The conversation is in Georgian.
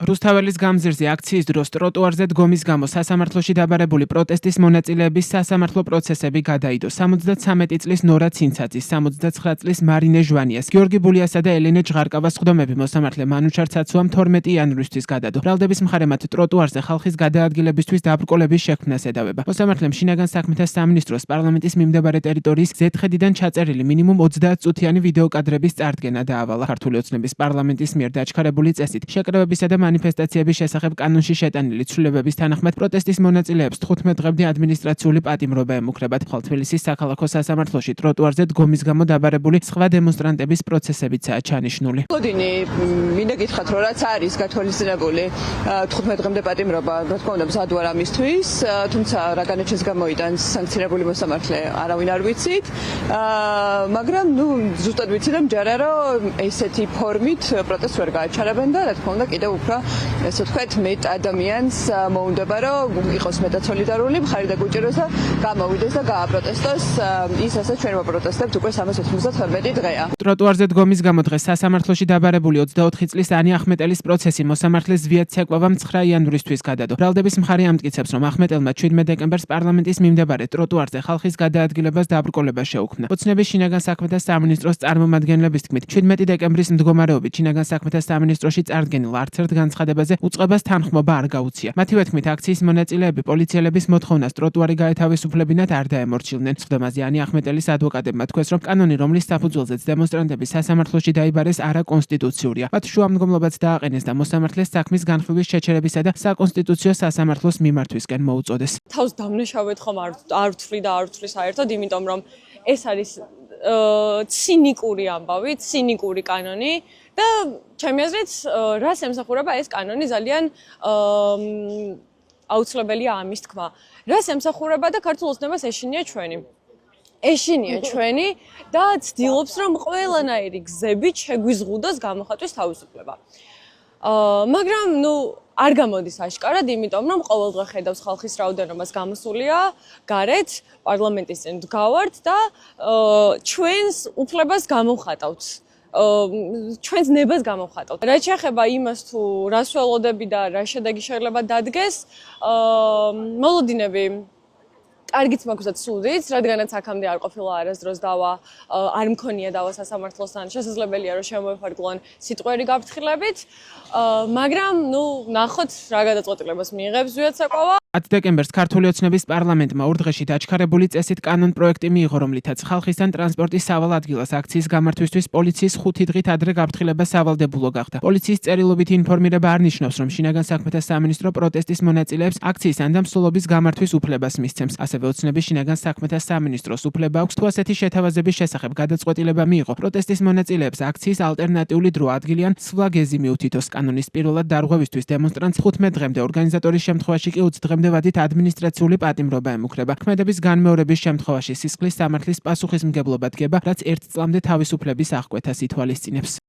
რუსთაველის გამზირზე აქციის დროს ტროტუარზე დგომის გამო სასამართლოში დაბარებული პროტესტის მონაწილეების სასამართლო პროცესები გადაიდო. 73 წლის ნორა ცინცაძის, 79 წლის მარინე ჟვანიას, გიორგი ბულიასა და ელენე ჟღარკავას ხდომები მოსამართლე მანუჩარ ცაცუამ 12 იანვრისთვის გადადო. ბრალდების მხარე მათ ტროტუარზე ხალხის გადაადგილებისთვის დაბრკოლების შექმნას ედავება. მოსამართლემ შინაგან საქმეთა სამინისტროს პარლამენტის მიმდებარე ტერიტორიის ზეთხედიდან ჩაწერილი მინიმუმ 30 წუთიანი ვიდეოკადრების წარდგენა დაავალა. ქართული ოცნების პარლამენტის მიერ დაჩქარებული წესით შეკრებებისა და მანიფესტაციების შესახებ კანონში შეტანილი ცვლილებების თანახმად პროტესტის მონაწილეებს 15 დღემდე ადმინისტრაციული პატიმრობა ემუქრებათ. ხოლო თბილისის საქალაქო სასამართლოში ტროტუარზე დგომის გამო დაბარებული სხვა დემონსტრანტების პროცესებიცაა ჩანიშნული. მოდინი მინდა გითხრათ, რომ რაც არის გათვალისწინებული 15 დღემდე პატიმრობა, რა თქმა უნდა, მზად ვარ ამისთვის, თუმცა რა განაჩენს გამოიტანს სანქციონირებული მოსამართლე, არავინ არ ვიცით, მაგრამ ზუსტად ვიცი რომ ჯერა რომ ესეთი ფორმით პროტესტს ვერ გააჩარებენ და რა თქმა უნდა კიდევ უფრო ესე ვთქვათ მეტ ადამიანს მოუნდება რომ იყოს მეტად სოლიდარული, მხარი დაგუჭიროს და გამოვიდეს და გააპროტესტოს ის, რასაც ჩვენ ვაპროტესტებთ უკვე 399 დღეა. ტროტუარზე დგომის გამო დღეს სასამართლოში დაბარებული 24 წლის ანი ახმეტელის პროცესი მოსამართლეს ზვიად ცეკვავამ 9 იანვრისთვის გადადო. ბრალდების მხარე ამტკიცებს, რომ ახმეტელმა 17 დეკემბერს პარლამენტის მიმდებარე ტროტუარზე ხალხის გადაადგილებას დაბრკოლება შეუქმნა. ოცნების შინაგან საქმეთა სამინისტროს წარმომადგენლების თქმით, 17 დეკემბრის მდგომარეობით შინაგან საქმეთა სამინისტროში წარდგენილ არც ერთ განცხადებაზე უწყებას თანხმობა არ გაუწია. მათივე თქმით, აქციის მონაწილეები პოლიციელების მოთხოვნას ტროტუარი გაეთავისუფლებინათ არ დაემორჩილნენ. სხდომაზე ანი ახმეტელის ადვოკატებმა თქვეს, რომ კანონი, რომლის საფუძველზეც დემონსტრანტები სასამართლოში დაიბარეს, არაკონსტიტუციურია. მათ შუამდგომლობაც დააყენეს და მოსამართლეს საქმის განხილვის შეჩერებისა და საკონსტიტუციო სასამართლოს მიმართვისკენ მოუწოდეს. თავს დამნაშავედ ხომ არ ვთვლი და არ ვთვლი საერთოდ, იმიტომ რომ ეს არის ცინიკური ამბავი, ცინიკური კანონი და ჩემი აზრით, რას ემსახურება ეს კანონი ძალიან აუცილებელია ამის თქმა. რას ემსახურება და ქართულ ოცნებას ეშინია ჩვენი და ცდილობს რომ ყველანაირი გზებით შეგვიზღუდოს გამოხატვის თავისუფლება. მაგრამ არ გამოდის აშკარად, იმიტომ რომ ყოველდღე ხედავს ხალხის რაოდენობას გამოსულია გარეთ, პარლამენტის წინ დგავართ და ჩვენს უფლებას გამოვხატავთ. ჩვენს ნებას გამოვხატავთ. რაც შეეხება იმას, თუ რას ველოდები და რა შედეგი შეიძლება დადგეს, მოლოდინები კარგიც მაქვს და ცუდიც, რადგანაც აქამდე არ ყოფილა არასდროს დავა, არ მქონია დავა სასამართლოსთან, შესაძლებელია რომ შემოეფარგლონ სიტყვერი გაფრთხილებით, მაგრამ ნახოთ რა გადაწყვეტილებას მიიღებს ზვიად საკოვა. 10 დეკემბერს ქართული ოცნების პარლამენტმა ორ დღეში დაჩქარებული წესით კანონ პროექტი მიიღო, რომლითაც ხალხისთან ტრანსპორტის სავალ ადგილას აქციის გამართვისთვის პოლიციის 5 დღით ადრე გაფრთხილება სავალდებულო გახდა. პოლიციის წერილობით ინფორმირება არ ნიშნავს, რომ შინაგან საქმეთა სამინისტრო პროტესტის მონაწილეებს აქციის ან მსვლელობის გამართვის უფლებას მისცემს. ასევე ოცნების შინაგან საქმეთა სამინისტროს უფლება აქვს თუ ასეთი შეთავაზების შესახებ გადაწყვეტილება მიიღო. პროტესტის მონაწილეებს აქციის ალტერნატიული დრო ადგილი ან სვლა გეზი მიუთითოს. კანონის პირველად დარღვევისთვის დემონსტრანტს 15 დღემდე, ორგანიზატორის შემთხვევაში კი 20 დღემდე ვადით ადმინისტრაციული პატიმრობა ემუქრება. ქმედების განმეორების შემთხვევაში სისხლის სამართლის პასუხისმგებლობა დგება, რაც 1 წლამდე თავისუფლების აღკვეთას ითვალისწინებს.